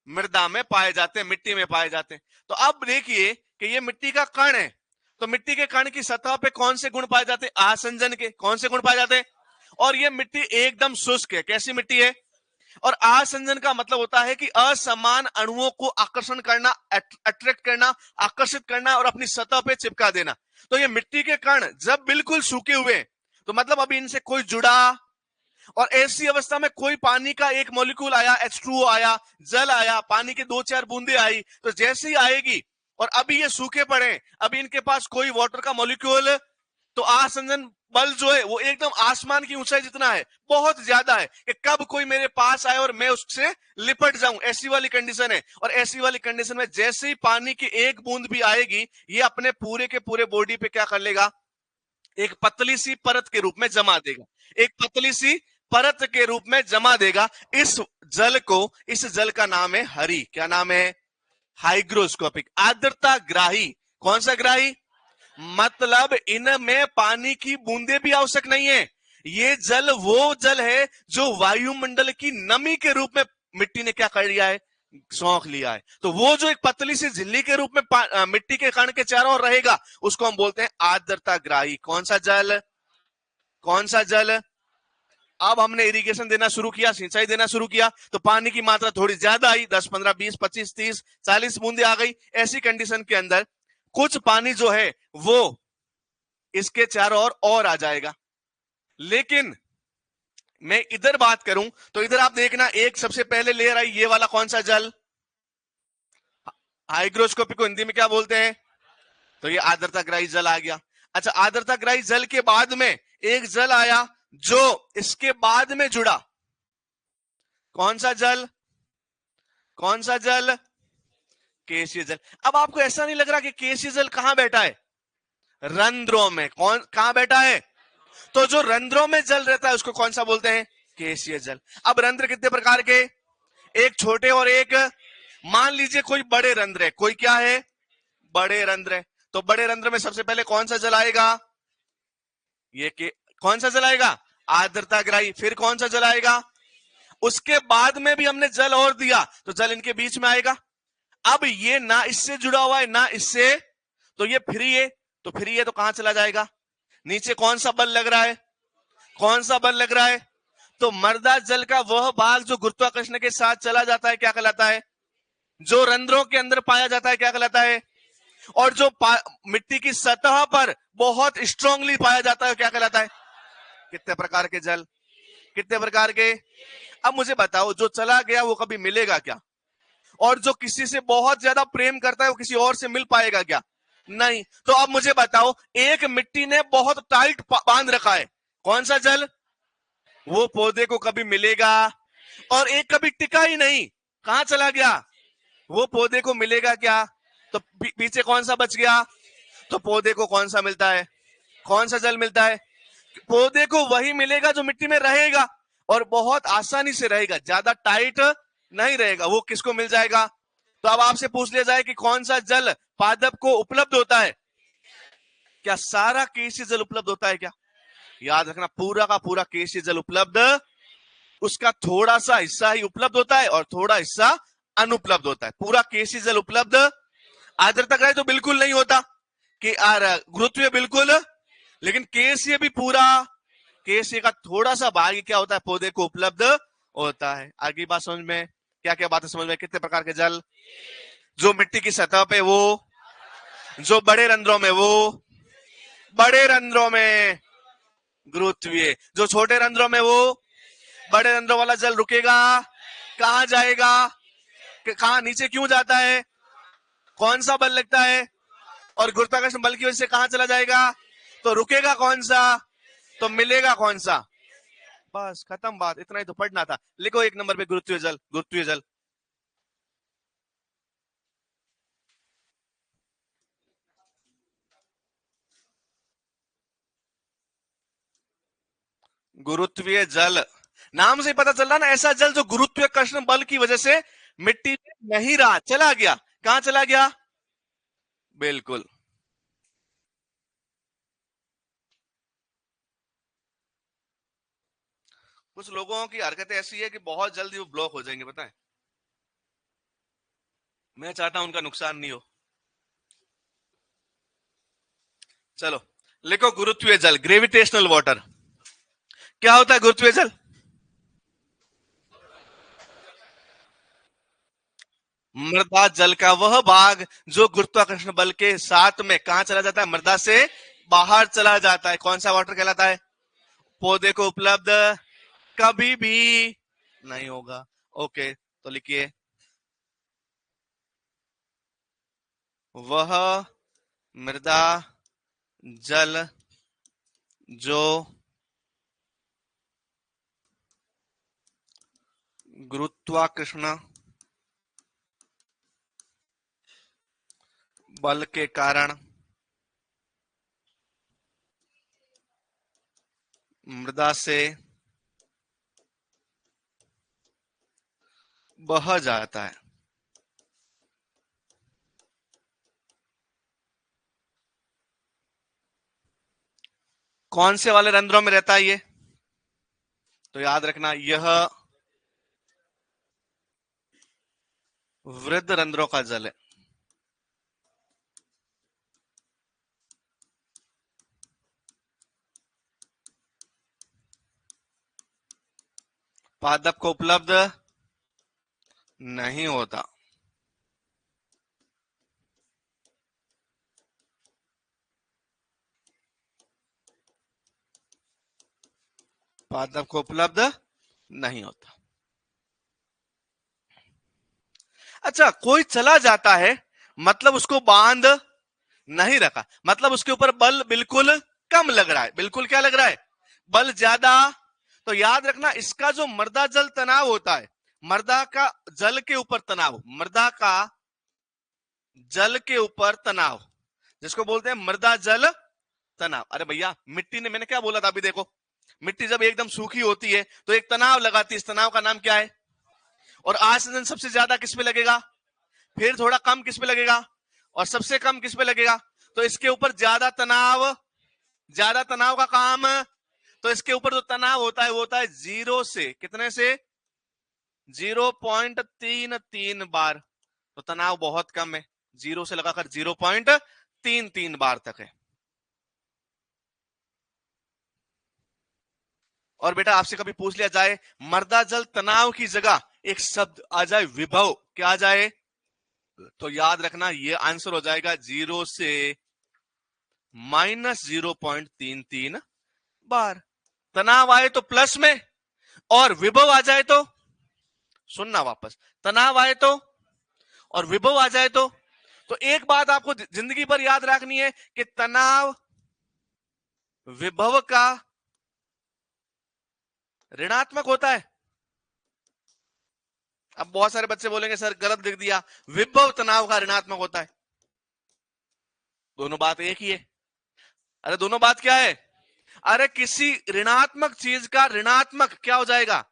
मृदा में पाए जाते हैं, मिट्टी में पाए जाते हैं। तो अब देखिए कि ये मिट्टी का कण है, तो मिट्टी के कण की सतह पे कौन से गुण पाए जाते हैं? आसंजन के। कौन से गुण पाए जाते हैं? और ये मिट्टी एकदम शुष्क है। कैसी मिट्टी है? और आसंजन का मतलब होता है कि असमान अणुओं को आकर्षण करना, अट्रैक्ट करना, आकर्षित करना और अपनी सतह पे चिपका देना। तो ये मिट्टी के कण जब बिल्कुल सूखे हुए, तो मतलब अभी इनसे कोई जुड़ा, और ऐसी अवस्था में कोई पानी का एक मॉलिक्यूल आया, H2O आया, जल आया, पानी की 2-4 बूंदे आई, तो जैसे ही आएगी और अभी ये सूखे पड़े, अभी इनके पास कोई वाटर का मॉलिक्यूल, तो आसंजन बल जो है वो एकदम आसमान की ऊंचाई जितना है, बहुत ज्यादा है कि कब कोई मेरे पास आए और मैं उससे लिपट जाऊं, ऐसी वाली कंडीशन है। और ऐसी वाली कंडीशन में जैसे ही पानी की एक बूंद भी आएगी, ये अपने पूरे के पूरे बॉडी पे क्या कर लेगा? एक पतली सी परत के रूप में जमा देगा, एक पतली सी परत के रूप में जमा देगा इस जल का नाम है हरी। क्या नाम है? हाइग्रोस्कोपिक। आर्द्रता ग्राही। कौन सा ग्राही? मतलब इनमें पानी की बूंदे भी आवश्यक नहीं है। ये जल वो जल है जो वायुमंडल की नमी के रूप में मिट्टी ने क्या कर लिया है? सौंख लिया है। तो वो जो एक पतली सी झिल्ली के रूप में मिट्टी के कण के चारों ओर रहेगा, उसको हम बोलते हैं आर्द्रता ग्राही। कौन सा जल? कौन सा जल? अब हमने इरिगेशन देना शुरू किया, सिंचाई देना शुरू किया, तो पानी की मात्रा थोड़ी ज्यादा आई, 10, 15, 20, 25, 30, 40 बूंदे आ गई। ऐसी कंडीशन के अंदर कुछ पानी जो है वो इसके चारों ओर और आ जाएगा। लेकिन मैं इधर बात करूं तो इधर आप देखना, एक सबसे पहले लेयर आई, ये वाला कौन सा जल? हाइग्रोस्कोपिक को हिंदी में क्या बोलते हैं? तो ये आर्द्रताग्राही जल आ गया। अच्छा, आर्द्रताग्राही जल के बाद में एक जल आया जो इसके बाद में जुड़ा। कौन सा जल? कौन सा जल? केशीय जल। अब आपको ऐसा नहीं लग रहा कि केशीय जल कहां बैठा है? रंध्रों में। कहां बैठा है? तो जो रंध्रों में जल रहता है उसको कौन सा बोलते हैं? केशीय जल। अब रंध्र कितने प्रकार के? एक छोटे और एक, मान लीजिए कोई बड़े रंध्र है, कोई क्या है? बड़े रंध्र है। तो बड़े रंध्र में सबसे पहले कौन सा जल आएगा? ये कौन सा जल आएगा? आर्द्रताग्राही। फिर कौन सा जल आएगा? उसके बाद में भी हमने जल और दिया, तो जल इनके बीच में आएगा। अब ये ना इससे जुड़ा हुआ है ना इससे, तो ये फ्री है। तो फ्री है तो कहां चला जाएगा? नीचे कौन सा बल लग रहा है? कौन सा बल लग रहा है? तो मृदा जल का वह भाग जो गुरुत्वाकर्षण के साथ चला जाता है, क्या कहलाता है? जो रंध्रों के अंदर पाया जाता है, क्या कहलाता है? और जो मिट्टी की सतह पर बहुत स्ट्रांगली पाया जाता है, क्या कहलाता है? कितने प्रकार के जल? कितने प्रकार के? अब मुझे बताओ, जो चला गया वो कभी मिलेगा क्या? और जो किसी से बहुत ज्यादा प्रेम करता है वो किसी और से मिल पाएगा क्या? नहीं। तो अब मुझे बताओ, एक मिट्टी ने बहुत टाइट बांध रखा है, कौन सा जल? वो पौधे को कभी मिलेगा, और एक कभी टिका ही नहीं, कहां चला गया? वो पौधे को मिलेगा क्या? तो पीछे कौन सा बच गया? तो पौधे को कौन सा मिलता है? कौन सा जल मिलता है? पौधे को वही मिलेगा जो मिट्टी में रहेगा, और बहुत आसानी से रहेगा, ज्यादा टाइट नहीं रहेगा। वो किसको मिल जाएगा? तो अब आपसे पूछ लिया जाए कि कौन सा जल पादप को उपलब्ध होता है? क्या सारा केशीय जल उपलब्ध होता है क्या? याद रखना, पूरा का पूरा केशीय जल उपलब्ध, उसका थोड़ा सा हिस्सा ही उपलब्ध होता है और थोड़ा हिस्सा अनुपलब्ध होता है। पूरा केशीय जल उपलब्ध, आर्द्रताग्राही तो बिल्कुल नहीं होता, कि गुरुत्वीय बिल्कुल, लेकिन केशीय भी पूरा, केशीय का थोड़ा सा भाग क्या होता है? पौधे को उपलब्ध होता है। आगे बात समझ में? क्या क्या बातें समझ में? कितने प्रकार के जल? जो मिट्टी की सतह पे वो, जो बड़े रंध्रों में वो, बड़े रंध्रों में गुरुत्वीय, जो छोटे रंध्रों में वो, बड़े रंध्रों वाला जल रुकेगा, कहां जाएगा? कहां? नीचे क्यों जाता है? कौन सा बल लगता है? और गुरुत्वाकर्षण बल की वजह से कहां चला जाएगा? तो रुकेगा कौन सा? तो मिलेगा कौन सा? बस खत्म बात, इतना ही तो पढ़ना था। लिखो एक नंबर पे गुरुत्वीय जल। गुरुत्वीय जल गुरुत्वीय जल, नाम से ही पता चल रहा ना, ऐसा जल जो गुरुत्वाकर्षण बल की वजह से मिट्टी में नहीं रहा, चला गया। कहां चला गया? बिल्कुल। कुछ लोगों की हरकतें ऐसी है कि बहुत जल्दी वो ब्लॉक हो जाएंगे, पता है। मैं चाहता हूं उनका नुकसान नहीं हो। चलो लिखो, गुरुत्वीय जल, ग्रेविटेशनल वाटर। क्या होता है गुरुत्वीय जल? मृदा जल का वह भाग जो गुरुत्वाकर्षण बल के साथ में कहां चला जाता है? मृदा से बाहर चला जाता है। कौन सा वाटर कहलाता है? पौधे को उपलब्ध कभी भी नहीं होगा। ओके, तो लिखिए, वह मृदा जल जो गुरुत्वाकर्षण बल के कारण मृदा से बह जाता है। कौन से वाले रंध्रों में रहता है ये? तो याद रखना, यह वृद्ध रंध्रों का जल है। पादप को उपलब्ध नहीं होता। पादप को उपलब्ध नहीं होता। अच्छा, कोई चला जाता है मतलब उसको बांध नहीं रखा, मतलब उसके ऊपर बल बिल्कुल कम लग रहा है। बिल्कुल क्या लग रहा है? बल ज्यादा। तो याद रखना, इसका जो मृदा जल तनाव होता है, मृदा का जल के ऊपर तनाव, मृदा का जल के ऊपर तनाव, जिसको बोलते हैं मृदा जल तनाव। अरे भैया, मिट्टी ने, मैंने क्या बोला था अभी देखो, मिट्टी जब एकदम सूखी होती है तो एक तनाव लगाती है। इस तनाव का नाम क्या है? और ऑक्सीजन सबसे ज्यादा किस पे लगेगा? फिर थोड़ा कम किस पे लगेगा? और सबसे कम किस पे लगेगा? तो इसके ऊपर ज्यादा तनाव, ज्यादा तनाव का काम। तो इसके ऊपर जो तनाव होता है वो होता है 0 से कितने से? 0.33 बार। तो तनाव बहुत कम है, 0 से लगाकर 0.33 बार तक है। और बेटा आपसे कभी पूछ लिया जाए मृदा जल तनाव की जगह एक शब्द आ जाए विभव, क्या आ जाए? तो याद रखना ये आंसर हो जाएगा 0 से -0.33 बार। तनाव आए तो प्लस में, और विभव आ जाए तो, सुनना वापस, तनाव आए तो और विभव आ जाए तो एक बात आपको जिंदगी भर याद रखनी है कि तनाव विभव का ऋणात्मक होता है। अब बहुत सारे बच्चे बोलेंगे सर गलत लिख दिया, विभव तनाव का ऋणात्मक होता है। दोनों बात एक ही है। अरे दोनों बात क्या है? अरे किसी ऋणात्मक चीज का ऋणात्मक क्या हो जाएगा?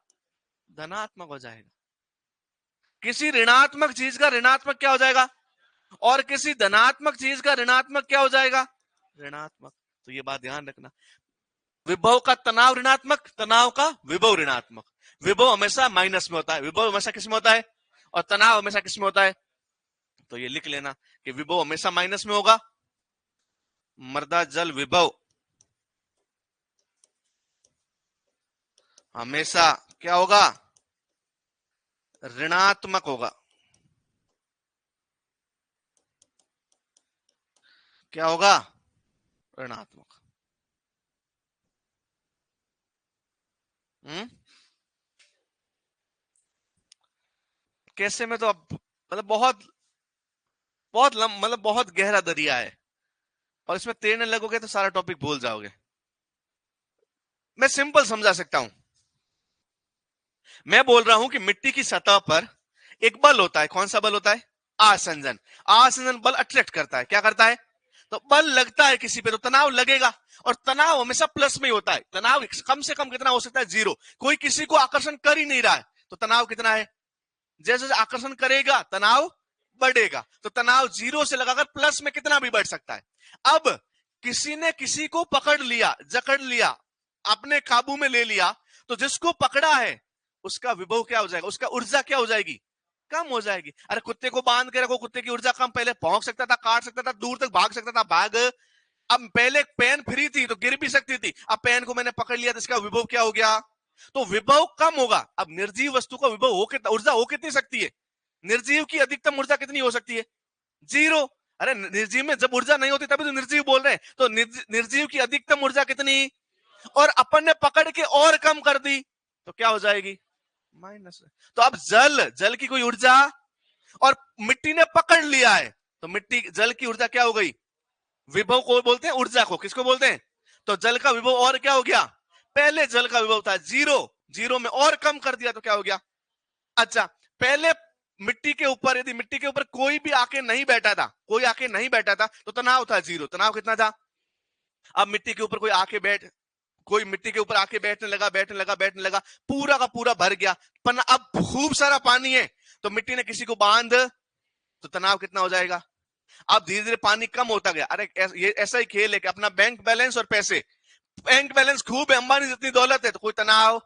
धनात्मक हो जाएगा। किसी ऋणात्मक चीज का ऋणात्मक क्या हो जाएगा? और किसी धनात्मक चीज का ऋणात्मक क्या हो जाएगा? ऋणात्मक। तो ये बात ध्यान रखना, विभव का तनाव ऋणात्मक, तनाव का विभव ऋणात्मक। विभव हमेशा माइनस में होता है, विभव हमेशा किस में होता है? और तनाव हमेशा किस में होता है? तो ये लिख लेना कि विभव हमेशा माइनस में होगा। मृदा जल विभव हमेशा क्या होगा? ऋणात्मक होगा। क्या होगा? ऋणात्मक। कैसे में तो अब मतलब बहुत बहुत मतलब बहुत गहरा दरिया है, और इसमें तैरने लगोगे तो सारा टॉपिक भूल जाओगे। मैं सिंपल समझा सकता हूं। मैं बोल रहा हूं कि मिट्टी की सतह पर एक बल होता है। कौन सा बल होता है? आसंजन। आसंजन बल अट्रैक्ट करता है, क्या करता है? तो बल लगता है किसी पे तो तनाव लगेगा, और तनाव हमेशा प्लस में ही होता है। तनाव कम से कम कितना हो सकता है? 0। कोई किसी को आकर्षण कर ही नहीं रहा है तो तनाव कितना है? जैसे जैसे आकर्षण करेगा तनाव बढ़ेगा, तो तनाव 0 से लगाकर प्लस में कितना भी बढ़ सकता है। अब किसी ने किसी को पकड़ लिया, जकड़ लिया, अपने काबू में ले लिया, तो जिसको पकड़ा है उसका विभव क्या हो जाएगा? उसका ऊर्जा क्या हो जाएगी? कम हो जाएगी। अरे कुत्ते को बांध के रखो, कुत्ते की ऊर्जा कम, पहले भौंक सकता था, काट सकता था, दूर तक भाग सकता था, भाग। अब पहले पेन फ्री थी तो गिर भी सकती थी, अब पेन को मैंने पकड़ लिया तो इसका विभव क्या हो गया? तो विभव कम होगा। अब निर्जीव वस्तु का विभव हो कितना, ऊर्जा हो कितनी सकती है? निर्जीव की अधिकतम ऊर्जा कितनी हो सकती है? 0। अरे निर्जीव में जब ऊर्जा नहीं होती तभी तो निर्जीव बोल रहे हैं, तो निर्जीव की अधिकतम ऊर्जा कितनी? और अपन ने पकड़ के और कम कर दी तो क्या हो जाएगी? माइनस। तो अब जल की कोई ऊर्जा, और मिट्टी ने पकड़ लिया है तो मिट्टी जल की ऊर्जा क्या हो गई? विभव को बोलते हैं, ऊर्जा को किसको बोलते हैं? तो जल का विभव और क्या हो गया? पहले जल का विभव था 0, 0 में और कम कर दिया तो क्या हो गया? अच्छा, पहले मिट्टी के ऊपर, यदि मिट्टी के ऊपर कोई भी आके नहीं बैठा था, कोई आके नहीं बैठा था तो तनाव था 0। तनाव कितना था? अब मिट्टी के ऊपर कोई मिट्टी के ऊपर आके बैठने लगा, पूरा का पूरा भर गया, पर अब खूब सारा पानी है, तो मिट्टी ने किसी को बांध, तो तनाव कितना हो जाएगा? अब धीरे धीरे पानी कम होता गया। अरे ये ऐसा ही खेल है कि अपना बैंक बैलेंस और पैसे, बैंक बैलेंस खूब है, अंबानी जितनी दौलत है तो कोई तनाव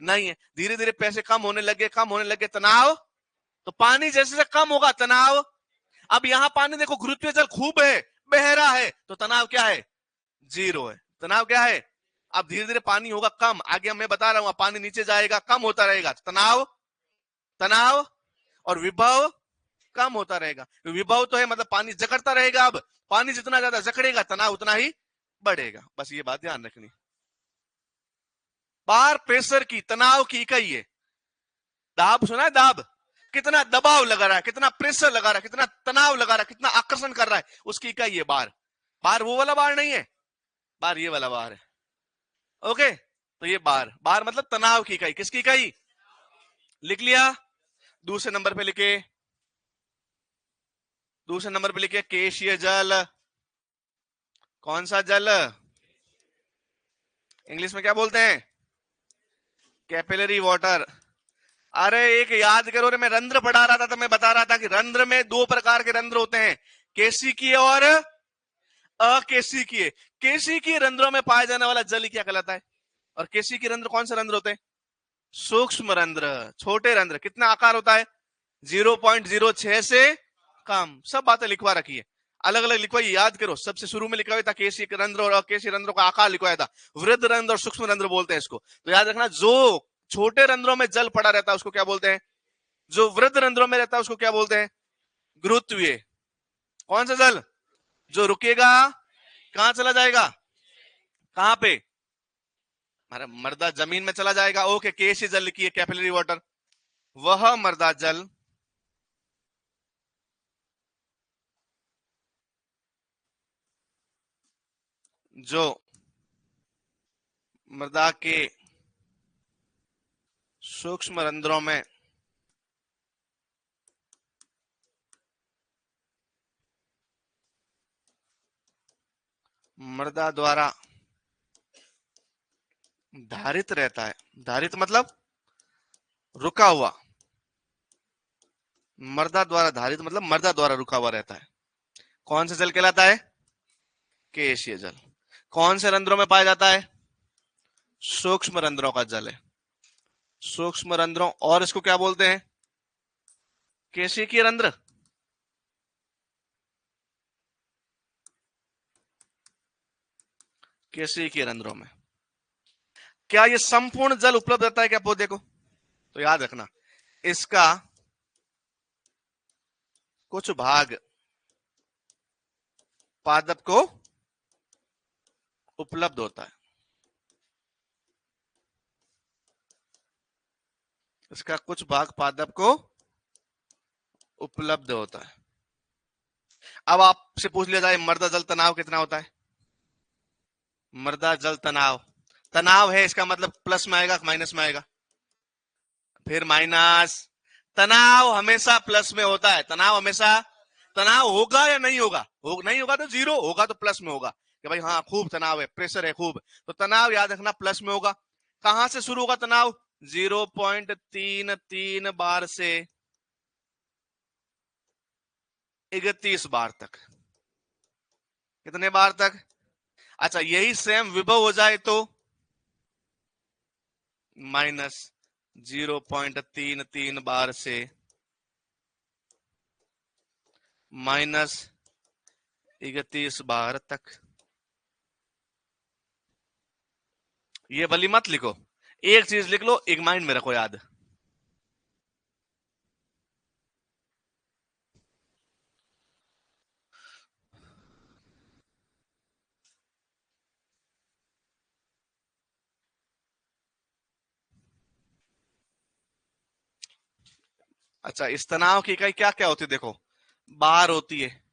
नहीं है, धीरे धीरे पैसे कम होने लगे, तनाव। तो पानी जैसे जैसे कम होगा तनाव। अब यहां पानी देखो, गुरुत्वीय जल खूब है, बह रहा है, तो तनाव क्या है? 0 है। तनाव क्या है? अब धीरे धीरे पानी होगा कम, आगे मैं बता रहा हूं, पानी नीचे जाएगा, कम होता रहेगा, तनाव और विभव कम होता रहेगा। विभव तो है मतलब पानी जकड़ता रहेगा, अब पानी जितना ज्यादा जकड़ेगा तनाव उतना ही बढ़ेगा। बस ये बात ध्यान रखनी। बार प्रेशर की, तनाव की इकाई है। दाब सुना है? दाब, कितना दबाव लगा रहा है, कितना प्रेशर लगा रहा है, कितना तनाव लगा रहा है, कितना आकर्षण कर रहा है, उसकी इकाई है बार। बार वो वाला बार नहीं है, बार ये वाला बार है। ओके, तो ये बार मतलब तनाव की इकाई। किसकी इकाई? लिख लिया? दूसरे नंबर पे लिखे, केशीय जल। कौन सा जल? इंग्लिश में क्या बोलते हैं? Capillary water. अरे एक याद करो रे, मैं रंध्र पढ़ा रहा था तो मैं बता रहा था कि रंध्र में 2 प्रकार के रंध्र होते हैं, केशिकीय और अकेशिकीय। केशिकीय रंध्रों में पाया जाने वाला जल क्या कहलाता है? और केशिकीय रंध्र कौन से रंध्र होते हैं? सूक्ष्म रंध्र, छोटे रंध्र। कितना आकार होता है? 0.06 से कम। सब बातें लिखवा रखी है, अलग अलग लिखवाई, याद करो। सबसे शुरू में लिखा हुआ था केशी रंध्र और अकेशी रंध्रों का आकार लिखवाया था, वृद्ध रंध्र और सूक्ष्म रंध्र बोलते हैं इसको। तो याद रखना, जो छोटे रंध्रों में जल पड़ा रहता है उसको क्या बोलते हैं? जो वृद्ध रंध्रों में रहता है उसको क्या बोलते हैं? गुरुत्वीय। कौन सा जल? जो रुकेगा, कहां चला जाएगा? कहां पे? मृदा जमीन में चला जाएगा। ओके, केशी जल लिखिए, कैपिलरी वाटर। वह मृदा जल जो मृदा के सूक्ष्म रंध्रों में मृदा द्वारा धारित रहता है। धारित मतलब रुका हुआ, मृदा द्वारा धारित मतलब मृदा द्वारा रुका हुआ रहता है। कौन सा जल कहलाता है? केशीय जल। कौन से रंध्रों में पाया जाता है? सूक्ष्म रंध्रों का जल है, सूक्ष्म रंध्रों। और इसको क्या बोलते हैं? केशिकीय रंध्र। केशिकीय रंध्रों में। क्या ये संपूर्ण जल उपलब्ध रहता है क्या पौधे को? तो याद रखना, इसका कुछ भाग पादप को उपलब्ध होता है, इसका कुछ भाग पादप को उपलब्ध होता है। अब आपसे पूछ लिया जाए मृदा जल तनाव कितना होता है? मृदा जल तनाव, तनाव है इसका मतलब प्लस में आएगा माइनस में आएगा? फिर माइनस। तनाव हमेशा प्लस में होता है, तनाव हमेशा, तनाव होगा या नहीं होगा? नहीं होगा तो जीरो, होगा तो प्लस में होगा कि भाई हाँ खूब तनाव है, प्रेशर है खूब, तो तनाव याद रखना प्लस में होगा। कहां से शुरू होगा तनाव? 0.33 बार से 31 बार तक। कितने बार तक? अच्छा, यही सेम विभव हो जाए तो माइनस 0.33 बार से माइनस 31 बार तक। ये वाली मत लिखो, एक चीज लिख लो, एक माइंड में रखो याद। अच्छा, इस तनाव की इकाई क्या क्या होती है देखो, बार होती है,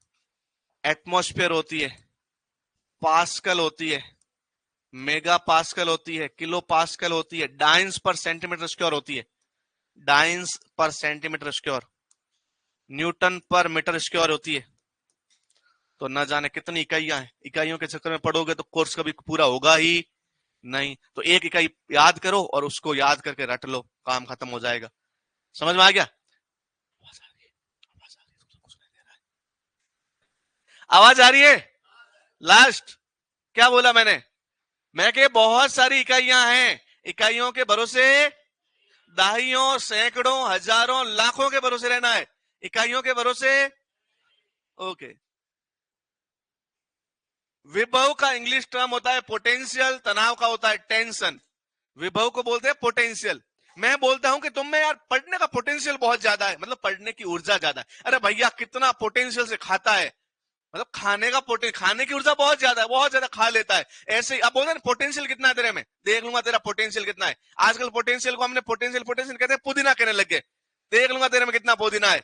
एटमॉस्फेयर होती है, पास्कल होती है, मेगा पास्कल होती है, किलो पास्कल होती है, डाइंस पर सेंटीमीटर स्क्वायर होती है, डाइंस पर सेंटीमीटर स्क्वायर, न्यूटन पर मीटर स्क्वायर होती है। तो न जाने कितनी इकाइयां हैं, इकाइयों के चक्कर में पढ़ोगे तो कोर्स कभी पूरा होगा ही नहीं। तो एक इकाई याद करो और उसको याद करके रट लो, काम खत्म हो जाएगा। समझ में आ गया? आवाज आ रही है? लास्ट क्या बोला मैंने? मैं के बहुत सारी इकाइयां हैं, इकाइयों के भरोसे दहाइयों सैकड़ों हजारों लाखों के भरोसे रहना है, इकाइयों के भरोसे। ओके। विभव का इंग्लिश टर्म होता है पोटेंशियल, तनाव का होता है टेंशन। विभव को बोलते हैं पोटेंशियल। मैं बोलता हूं कि तुम में यार पढ़ने का पोटेंशियल बहुत ज्यादा है, मतलब पढ़ने की ऊर्जा ज्यादा है। अरे भैया कितना पोटेंशियल से खाता है, मतलब खाने का खाने की ऊर्जा बहुत ज्यादा है, बहुत ज्यादा खा लेता है। ऐसे ही अब बोलते हैं पोटेंशियल कितना है तेरे में, देख लूंगा तेरा पोटेंशियल कितना है। आजकल पोटेंशियल को हमने पोटेंशियल पोटेंशियल कहते हैं, पुदीना कहने लग गए। देख लूंगा तेरे में कितना पुदीना है।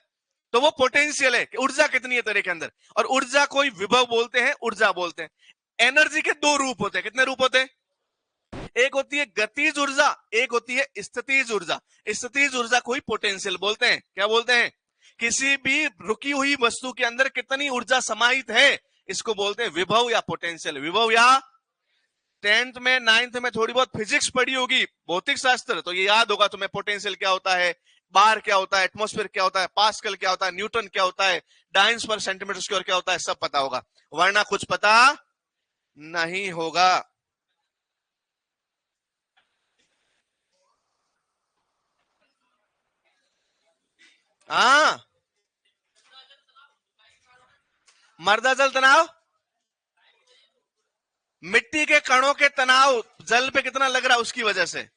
तो वो पोटेंशियल है कि ऊर्जा कितनी है तेरे के अंदर। और ऊर्जा कोई विभव बोलते हैं, ऊर्जा बोलते हैं। एनर्जी के दो रूप होते हैं। कितने रूप होते हैं? एक होती है गतिज ऊर्जा, एक होती है स्थितिज ऊर्जा। स्थितिज ऊर्जा को ही पोटेंशियल बोलते हैं। क्या बोलते हैं? किसी भी रुकी हुई वस्तु के अंदर कितनी ऊर्जा समाहित है, इसको बोलते हैं विभव या पोटेंशियल। विभव या 10th में 9th में थोड़ी बहुत फिजिक्स पढ़ी होगी, भौतिक शास्त्र, तो ये याद होगा तुम्हें पोटेंशियल क्या होता है, बार क्या होता है, एटमॉस्फेयर क्या होता है, पास्कल क्या होता है, न्यूटन क्या होता है, डाइंस पर सेंटीमीटर स्क्वायर क्या होता है, सब पता होगा। वरना कुछ पता नहीं होगा। हाँ, मर्दा जल तनाव, मिट्टी के कणों के तनाव जल पे कितना लग रहा है उसकी वजह से।